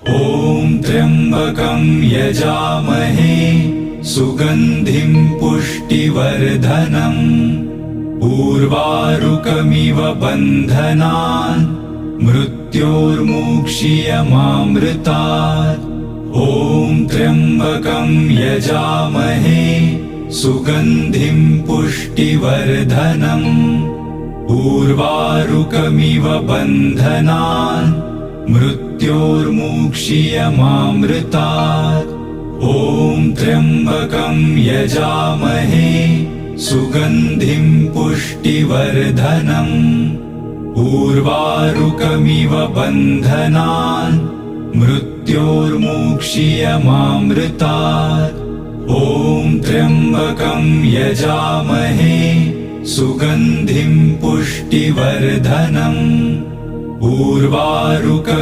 ॐ त्र्यम्बकं यजामहे सुगन्धिं पुष्टिवर्धनम् उर्वारुकमिव बन्धनान् मृत्योर्मुक्षीयमामृतात्। ॐ त्र्यम्बकं यजामहे सुगन्धिं पुष्टिवर्धनम् उर्वारुकमिव बन्धनान् मृत्योर्मुक्षीयमामृतात्। ॐ त्र्यम्बकं यजामहे सुगन्धिं पुष्टिवर्धनम् उर्वारुकमिव बन्धनान् मृत्योर्मुक्षीयमामृतात्। ॐ त्र्यम्बकं यजामहे सुगन्धिं पुष्टिवर्धनम् उर्वारुकमिव